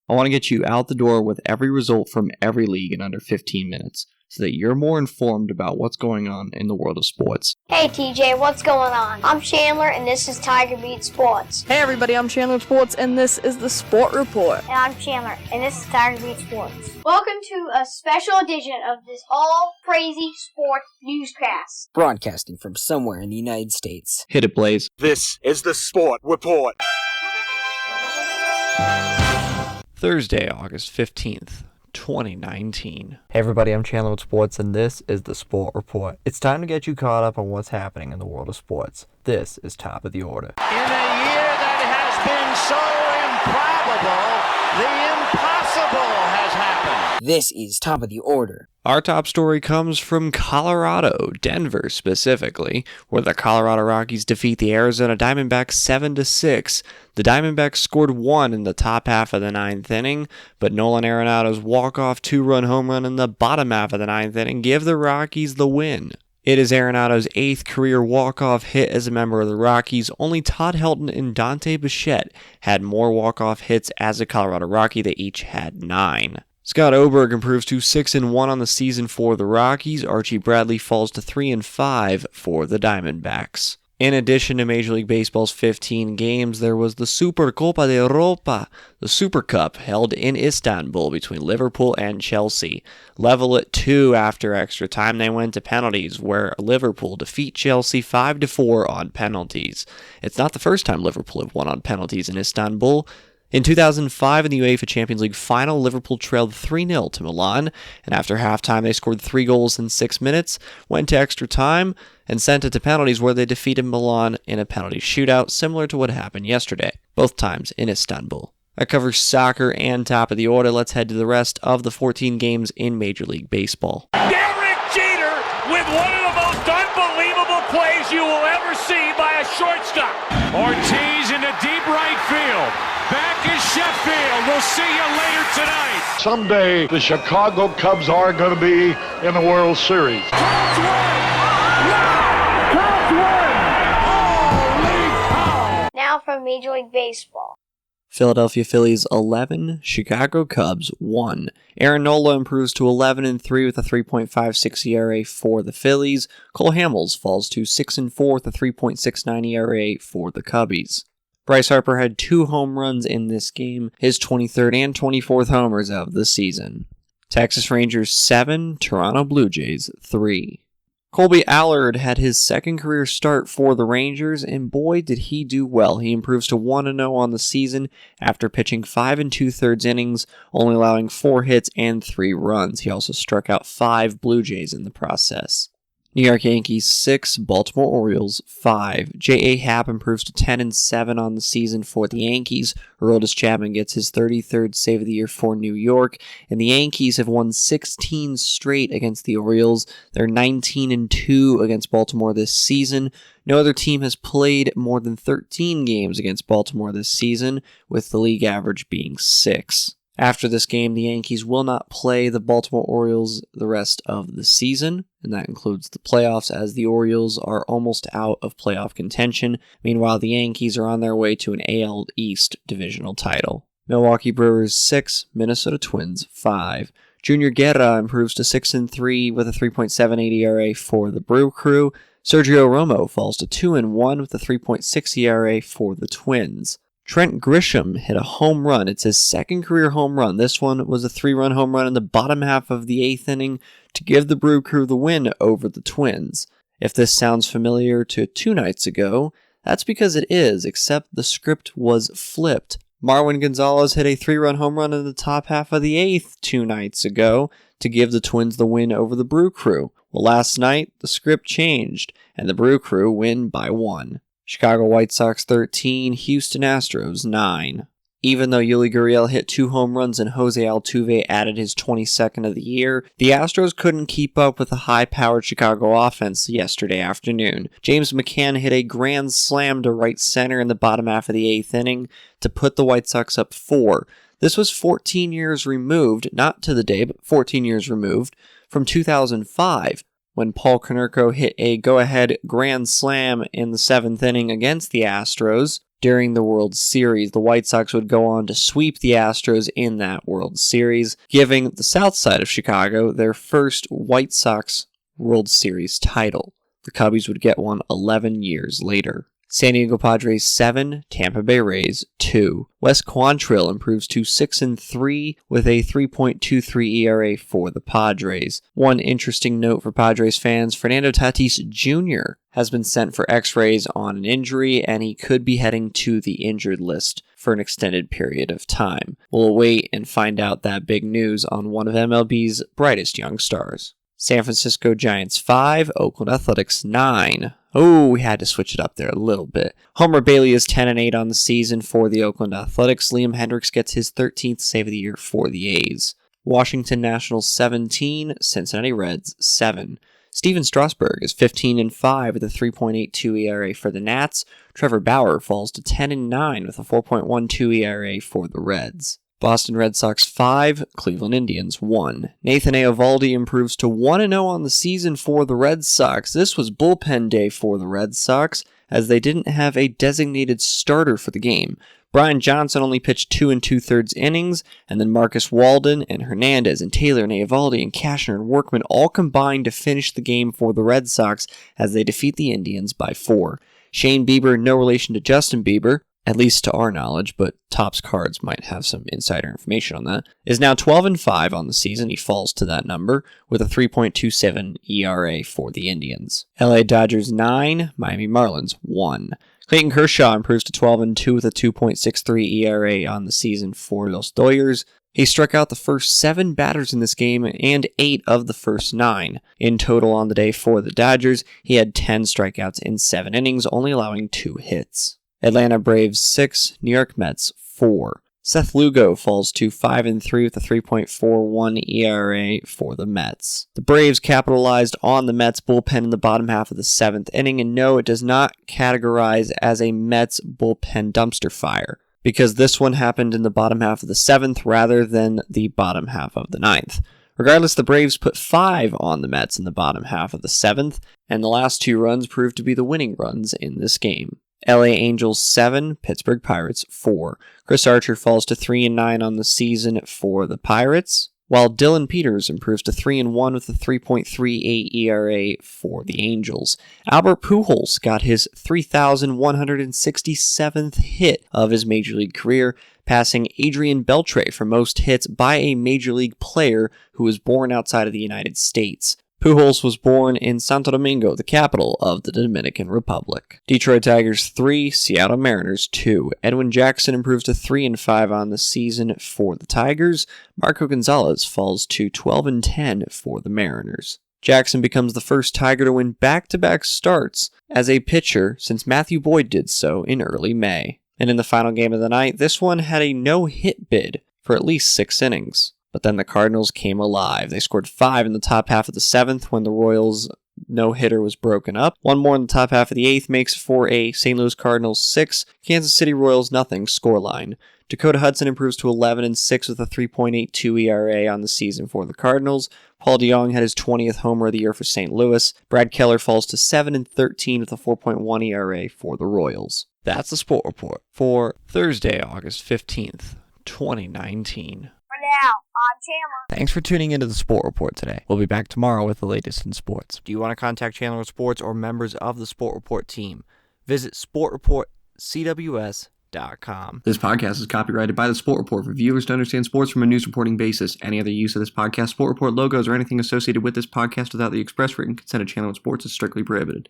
I want to get you out the door with every result from every league in under 15 minutes, so that you're more informed about what's going on in the world of sports. Hey TJ, what's going on? I'm Chandler and this is Tiger Beat Sports. Hey everybody, I'm Chandler Sports and this is the Sport Report. And I'm Chandler and this is Tiger Beat Sports. Welcome to a special edition of this all-crazy sports newscast. Broadcasting from somewhere in the United States. Hit it, Blaze. This is the Sport Report. Thursday, August 15th. 2019. Hey everybody, I'm Chandler with Sports and this is the Sport Report. It's time to get you caught up on what's happening in the world of sports. This is Top of the Order. In a year that has been so improbable, the impossible has happened. This is Top of the Order. Our top story comes from Colorado, Denver specifically, where the Colorado Rockies defeat the Arizona Diamondbacks 7-6. The Diamondbacks scored 1 in the top half of the 9th inning, but Nolan Arenado's walk-off 2-run home run in the bottom half of the 9th inning give the Rockies the win. It is Arenado's 8th career walk-off hit as a member of the Rockies. Only Todd Helton and Dante Bichette had more walk-off hits as a Colorado Rocky. They each had 9. Scott Oberg improves to 6-1 on the season for the Rockies. Archie Bradley falls to 3-5 for the Diamondbacks. In addition to Major League Baseball's 15 games, there was the Supercopa de Europa, the Super Cup, held in Istanbul between Liverpool and Chelsea. Level at 2 after extra time, they went to penalties, where Liverpool defeat Chelsea 5-4 on penalties. It's not the first time Liverpool have won on penalties in Istanbul. In 2005, in the UEFA Champions League final, Liverpool trailed 3-0 to Milan, and after halftime they scored 3 goals in 6 minutes, went to extra time, and sent it to penalties where they defeated Milan in a penalty shootout, similar to what happened yesterday, both times in Istanbul. That covers soccer and Top of the Order. Let's head to the rest of the 14 games in Major League Baseball. Derek Jeter with one of the most unbelievable plays you will ever see by a shortstop. Ortiz into deep right field. Back is Sheffield. We'll see you later tonight. Someday, the Chicago Cubs are going to be in the World Series. Cubs win! Cubs win! Holy cow! Now from Major League Baseball. Philadelphia Phillies 11, Chicago Cubs 1. Aaron Nola improves to 11-3 with a 3.56 ERA for the Phillies. Cole Hamels falls to 6-4 with a 3.69 ERA for the Cubbies. Bryce Harper had 2 home runs in this game, his 23rd and 24th homers of the season. Texas Rangers 7, Toronto Blue Jays 3. Colby Allard had his 2nd career start for the Rangers, and boy did he do well. He improves to 1-0 on the season after pitching 5 2/3 innings, only allowing 4 hits and 3 runs. He also struck out 5 Blue Jays in the process. New York Yankees 6, Baltimore Orioles 5. J.A. Happ improves to 10-7 on the season for the Yankees. Aroldis Chapman gets his 33rd save of the year for New York, and the Yankees have won 16 straight against the Orioles. They're 19-2 against Baltimore this season. No other team has played more than 13 games against Baltimore this season, with the league average being 6. After this game, the Yankees will not play the Baltimore Orioles the rest of the season, and that includes the playoffs, as the Orioles are almost out of playoff contention. Meanwhile, the Yankees are on their way to an AL East divisional title. Milwaukee Brewers 6, Minnesota Twins 5. Junior Guerra improves to 6-3 with a 3.78 ERA for the Brew Crew. Sergio Romo falls to 2-1 with a 3.6 ERA for the Twins. Trent Grisham hit a home run. It's his 2nd career home run. This one was a 3-run home run in the bottom half of the 8th inning to give the Brew Crew the win over the Twins. If this sounds familiar to 2 nights ago, that's because it is, except the script was flipped. Marwin Gonzalez hit a 3-run home run in the top half of the 8th 2 nights ago to give the Twins the win over the Brew Crew. Well, last night, the script changed, and the Brew Crew win by 1. Chicago White Sox 13, Houston Astros 9. Even though Yuli Gurriel hit 2 home runs and Jose Altuve added his 22nd of the year, the Astros couldn't keep up with the high-powered Chicago offense yesterday afternoon. James McCann hit a grand slam to right center in the bottom half of the 8th inning to put the White Sox up 4. This was 14 years removed, not to the day, but 14 years removed, from 2005, when Paul Konerko hit a go-ahead grand slam in the 7th inning against the Astros. during the World Series. The White Sox would go on to sweep the Astros in that World Series, giving the south side of Chicago their first White Sox World Series title. The Cubbies would get one 11 years later. San Diego Padres 7, Tampa Bay Rays 2. Wes Quantrill improves to 6-3 with a 3.23 ERA for the Padres. One interesting note for Padres fans, Fernando Tatis Jr. has been sent for x-rays on an injury, and he could be heading to the injured list for an extended period of time. We'll wait and find out that big news on one of MLB's brightest young stars. San Francisco Giants 5, Oakland Athletics 9. Oh, we had to switch it up there a little bit. Homer Bailey is 10-8 on the season for the Oakland Athletics. Liam Hendricks gets his 13th save of the year for the A's. Washington Nationals 17, Cincinnati Reds 7. Steven Strasburg is 15-5 with a 3.82 ERA for the Nats. Trevor Bauer falls to 10-9 with a 4.12 ERA for the Reds. Boston Red Sox 5, Cleveland Indians 1. Nathan Eovaldi improves to 1-0 on the season for the Red Sox. This was bullpen day for the Red Sox, as they didn't have a designated starter for the game. Brian Johnson only pitched 2 2/3 innings, and then Marcus Walden and Hernandez and Taylor and Eovaldi and Cashner and Workman all combined to finish the game for the Red Sox as they defeat the Indians by 4. Shane Bieber, no relation to Justin Bieber, at least to our knowledge, but Topps Cards might have some insider information on that, is now 12-5 on the season. He falls to that number with a 3.27 ERA for the Indians. LA Dodgers 9, Miami Marlins 1. Clayton Kershaw improves to 12-2 with a 2.63 ERA on the season for Los Dodgers. He struck out the first 7 batters in this game and 8 of the first 9. In total on the day for the Dodgers, he had 10 strikeouts in 7 innings, only allowing 2 hits. Atlanta Braves 6, New York Mets 4. Seth Lugo falls to 5-3 with a 3.41 ERA for the Mets. The Braves capitalized on the Mets bullpen in the bottom half of the 7th inning, and no, it does not categorize as a Mets bullpen dumpster fire, because this one happened in the bottom half of the 7th rather than the bottom half of the 9th. Regardless, the Braves put 5 on the Mets in the bottom half of the 7th, and the last 2 runs proved to be the winning runs in this game. LA Angels 7, Pittsburgh Pirates 4. Chris Archer falls to 3-9 on the season for the Pirates, while Dylan Peters improves to 3-1 with a 3.38 ERA for the Angels. Albert Pujols got his 3,167th hit of his Major League career, passing Adrian Beltre for most hits by a Major League player who was born outside of the United States. Pujols was born in Santo Domingo, the capital of the Dominican Republic. Detroit Tigers 3, Seattle Mariners 2. Edwin Jackson improves to 3-5 on the season for the Tigers. Marco Gonzalez falls to 12-10 for the Mariners. Jackson becomes the first Tiger to win back-to-back starts as a pitcher since Matthew Boyd did so in early May. And in the final game of the night, this one had a no-hit bid for at least 6 innings. But then the Cardinals came alive. They scored 5 in the top half of the 7th when the Royals' no-hitter was broken up. 1 more in the top half of the 8th makes for a St. Louis Cardinals 6, Kansas City Royals nothing scoreline. Dakota Hudson improves to 11-6 with a 3.82 ERA on the season for the Cardinals. Paul DeJong had his 20th homer of the year for St. Louis. Brad Keller falls to 7-13 with a 4.1 ERA for the Royals. That's the Sport Report for Thursday, August 15th, 2019. Now, I'm Chandler. Thanks for tuning into the Sport Report today. We'll be back tomorrow with the latest in sports. Do you want to contact Chandler Sports or members of the Sport Report team? Visit sportreportcws.com. This podcast is copyrighted by the Sport Report for viewers to understand sports from a news reporting basis. Any other use of this podcast, Sport Report logos, or anything associated with this podcast without the express written consent of Chandler Sports is strictly prohibited.